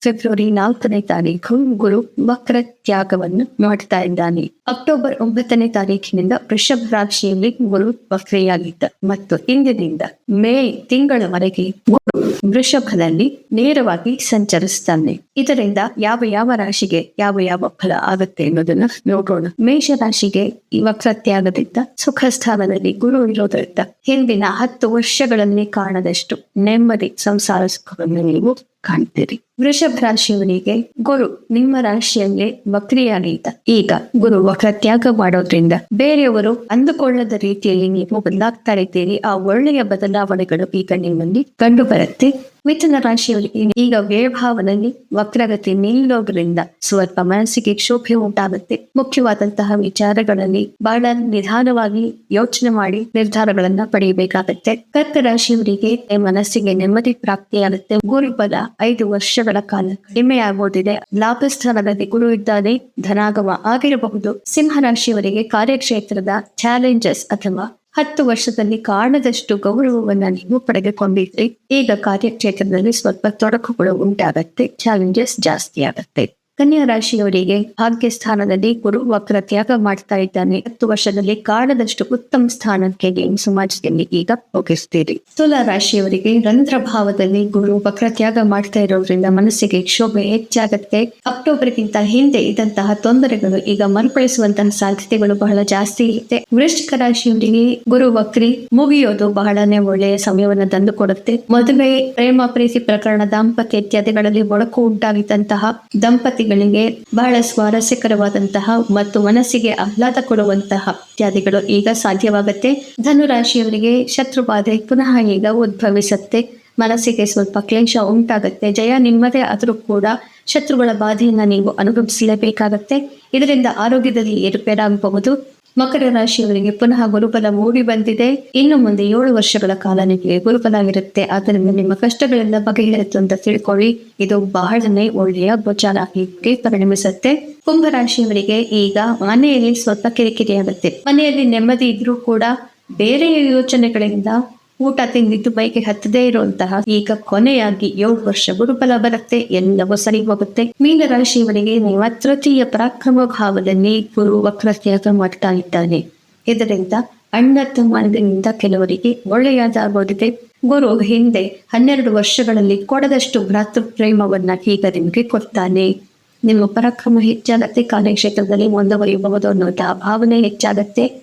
February 4ನೇ ತಾರೀಕು ಗುರು ವಕ್ರ ತ್ಯಾಗವನ್ನು ಮಾಡ್ತಾ ಇದ್ದಾನೆ. ಅಕ್ಟೋಬರ್ 9ನೇ ತಾರೀಕಿನಿಂದ ವೃಷಭ ರಾಶಿಯಲ್ಲಿ ಗುರು ವಕ್ರೆಯಾಗಿದ್ದ ಮತ್ತು ಇಂದಿನಿಂದ ಮೇ ತಿಂಗಳವರೆಗೆ ಗುರು ವೃಷಭದಲ್ಲಿ ನೇರವಾಗಿ ಸಂಚರಿಸ್ತಾನೆ. ಇದರಿಂದ ಯಾವ ರಾಶಿಗೆ ಯಾವ ಫಲ ಆಗುತ್ತೆ ಅನ್ನೋದನ್ನ ನೋಡೋಣ. ಮೇಷ ರಾಶಿಗೆ ಈ ವಕ್ರ ತ್ಯಾಗದಿಂದ ಸುಖ ಸ್ಥಾನದಲ್ಲಿ ಗುರು ಇರೋದ್ರಿಂದ ಹಿಂದಿನ 10 ವರ್ಷಗಳಲ್ಲಿ ಕಾಣದಷ್ಟು ನೆಮ್ಮದಿ ಸಂಸಾರ ಸುಖವನ್ನು ನೀವು ಕಾಣ್ತೀರಿ. ವೃಷಭ ರಾಶಿಯವರಿಗೆ ಗುರು ನಿಮ್ಮ ರಾಶಿಯಲ್ಲೇ ವಕ್ರಿಯಾಗಿದ್ದ ಈಗ ಗುರು ವಕ್ರ ತ್ಯಾಗ ಮಾಡೋದ್ರಿಂದ ಬೇರೆಯವರು ಅಂದುಕೊಳ್ಳದ ರೀತಿಯಲ್ಲಿ ನೀವು ಬದಲಾಗ್ತಾ ಇದ್ದೀರಿ. ಆ ಒಳ್ಳೆಯ ಬದಲಾವಣೆಗಳು ಈಗ ನಿಮ್ಮಲ್ಲಿ ಕಂಡು ಬರುತ್ತೆ. ಮಿಥುನ ರಾಶಿಯವರಿಗೆ ಈಗ ವ್ಯಯಭಾವದಲ್ಲಿ ವಕ್ರಗತಿ ನಿಲ್ಲೋದ್ರಿಂದ ಸ್ವಲ್ಪ ಮನಸ್ಸಿಗೆ ಕ್ಷೋಭೆ ಉಂಟಾಗುತ್ತೆ. ಮುಖ್ಯವಾದಂತಹ ವಿಚಾರಗಳಲ್ಲಿ ಬಹಳ ನಿಧಾನವಾಗಿ ಯೋಚನೆ ಮಾಡಿ ನಿರ್ಧಾರಗಳನ್ನ ಪಡೆಯಬೇಕಾಗುತ್ತೆ. ಕರ್ಕ ರಾಶಿಯವರಿಗೆ ಮನಸ್ಸಿಗೆ ನೆಮ್ಮದಿ ಪ್ರಾಪ್ತಿಯಾಗುತ್ತೆ. ಗುರು ಬಲ 5 ವರ್ಷಗಳ ಕಾಲ ಕಡಿಮೆ ಆಗೋದಿದೆ. ಲಾಭಸ್ಥಾನದಲ್ಲಿ ಗುರು ಇದ್ದಾನೆ, ಧನಾಗಮ ಆಗಿರಬಹುದು. ಸಿಂಹ ರಾಶಿಯವರಿಗೆ ಕಾರ್ಯಕ್ಷೇತ್ರದ ಚಾಲೆಂಜಸ್ ಅಥವಾ 10 ವರ್ಷದಲ್ಲಿ ಕಾಣದಷ್ಟು ಗೌರವವನ್ನ ನೀವು ಪಡೆದುಕೊಂಡಿದ್ರಿ. ಈಗ ಕಾರ್ಯಕ್ಷೇತ್ರದಲ್ಲಿ ಸ್ವಲ್ಪ ತೊಡಕುಗಳು ಉಂಟಾಗತ್ತೆ, ಚಾಲೆಂಜಸ್ ಜಾಸ್ತಿ ಆಗತ್ತೆ. ಕನ್ಯಾ ರಾಶಿಯವರಿಗೆ ಭಾಗ್ಯ ಸ್ಥಾನದಲ್ಲಿ ಗುರು ವಕ್ರ ತ್ಯಾಗ ಮಾಡ್ತಾ ಇದ್ದಾನೆ. 10 ವರ್ಷದಲ್ಲಿ ಕಾಣದಷ್ಟು ಉತ್ತಮ ಸ್ಥಾನಕ್ಕೆ ನೀವು ಸಮಾಜದಲ್ಲಿ ಈಗ ಹೋಗಿಸ್ತೀರಿ. ತುಲಾ ರಾಶಿಯವರಿಗೆ ರಂಧ್ರ ಭಾವದಲ್ಲಿ ಗುರು ವಕ್ರ ತ್ಯಾಗ ಮಾಡ್ತಾ ಇರೋದ್ರಿಂದ ಮನಸ್ಸಿಗೆ ಕ್ಷೋಭೆ ಹೆಚ್ಚಾಗತ್ತೆ. ಅಕ್ಟೋಬರ್ಗಿಂತ ಹಿಂದೆ ಇದ್ದಂತಹ ತೊಂದರೆಗಳು ಈಗ ಮರುಕಳಿಸುವಂತಹ ಸಾಧ್ಯತೆಗಳು ಬಹಳ ಜಾಸ್ತಿ ಇರುತ್ತೆ. ವೃಶ್ಚಿಕ ರಾಶಿಯವರಿಗೆ ಗುರು ವಕ್ರಿ ಮುಗಿಯೋದು ಬಹಳನೇ ಒಳ್ಳೆಯ ಸಮಯವನ್ನು ತಂದು ಕೊಡುತ್ತೆ. ಮದುವೆ, ಪ್ರೇಮ ಪ್ರೀತಿ ಪ್ರಕರಣ, ದಾಂಪತ್ಯ ಇತ್ಯಾದಿಗಳಲ್ಲಿ ಮೊಳಕು ಉಂಟಾಗಿದ್ದಂತಹ ದಂಪತಿ ಬಹಳ ಸ್ವಾರಸ್ಯಕರವಾದಂತಹ ಮತ್ತು ಮನಸ್ಸಿಗೆ ಆಹ್ಲಾದ ಕೊಡುವಂತಹ ಇತ್ಯಾದಿಗಳು ಈಗ ಸಾಧ್ಯವಾಗುತ್ತೆ. ಧನು ರಾಶಿಯವರಿಗೆ ಶತ್ರು ಬಾಧೆ ಪುನಃ ಈಗ ಉದ್ಭವಿಸುತ್ತೆ. ಮನಸ್ಸಿಗೆ ಸ್ವಲ್ಪ ಕ್ಲೇಶ ಉಂಟಾಗುತ್ತೆ. ಜಯ ನಿಮ್ಮದೇ ಆದರೂ ಕೂಡ ಶತ್ರುಗಳ ಬಾಧೆಯನ್ನ ನೀವು ಅನುಭವಿಸಲೇಬೇಕಾಗತ್ತೆ. ಇದರಿಂದ ಆರೋಗ್ಯದಲ್ಲಿ ಏರುಪೇರಾಗಬಹುದು. ಮಕರ ರಾಶಿಯವರಿಗೆ ಪುನಃ ಗುರುಬಲ ಮೂಡಿ ಬಂದಿದೆ. ಇನ್ನು ಮುಂದೆ 7 ವರ್ಷಗಳ ಕಾಲ ನಿಮಗೆ ಗುರುಬಲ ಇರುತ್ತೆ. ಆದ್ದರಿಂದ ನಿಮ್ಮ ಕಷ್ಟಗಳೆಲ್ಲ ಬಗೆಹರಿತು ಅಂತ ತಿಳ್ಕೊಳ್ಳಿ. ಇದು ಬಹಳನೇ ಒಳ್ಳೆಯ ಗೋಚಾರ ಆಗಿ ಪರಿಣಮಿಸುತ್ತೆ. ಕುಂಭ ರಾಶಿಯವರಿಗೆ ಈಗ ಮನೆಯಲ್ಲಿ ಸ್ವಲ್ಪ ಕಿರಿಕಿರಿ ಆಗುತ್ತೆ. ಮನೆಯಲ್ಲಿ ನೆಮ್ಮದಿ ಇದ್ರೂ ಕೂಡ ಬೇರೆ ಯೋಚನೆಗಳಿಂದ ಊಟ ತಿಂದಿದ್ದು ಬೈಗೆ ಹತ್ತದೇ ಇರುವಂತಹ ಈಗ ಕೊನೆಯಾಗಿ 7 ವರ್ಷ ಗುರುಬಲ ಬರುತ್ತೆ. ಎಲ್ಲವೂ ಸರಿ ಹೋಗುತ್ತೆ. ಮೀನ ರಾಶಿಯವರಿಗೆ ನಿಮ್ಮ ತೃತೀಯ ಪರಾಕ್ರಮ ಭಾವದಲ್ಲಿ ಗುರು ವಕ್ರ ತ್ಯಾಗ ಮಾಡ್ತಾ ಇದ್ದಾನೆ. ಇದರಿಂದ ಅಣ್ಣ ತಮ್ಮನಿಂದ ಕೆಲವರಿಗೆ ಒಳ್ಳೆಯದಾಗೋದಿದೆ. ಗುರು ಹಿಂದೆ 12 ವರ್ಷಗಳಲ್ಲಿ ಕೊಡದಷ್ಟು ಭ್ರಾತೃ ಪ್ರೇಮವನ್ನ ಈಗ ನಿಮಗೆ ಕೊಡ್ತಾನೆ. ನಿಮ್ಮ ಪರಾಕ್ರಮ ಹೆಚ್ಚಾಗತ್ತೆ. ಕಾರ್ಯಕ್ಷೇತ್ರದಲ್ಲಿ ಮುಂದುವರಿಯಬಹುದು ಅನ್ನುವಂತಹ ಭಾವನೆ ಹೆಚ್ಚಾಗತ್ತೆ.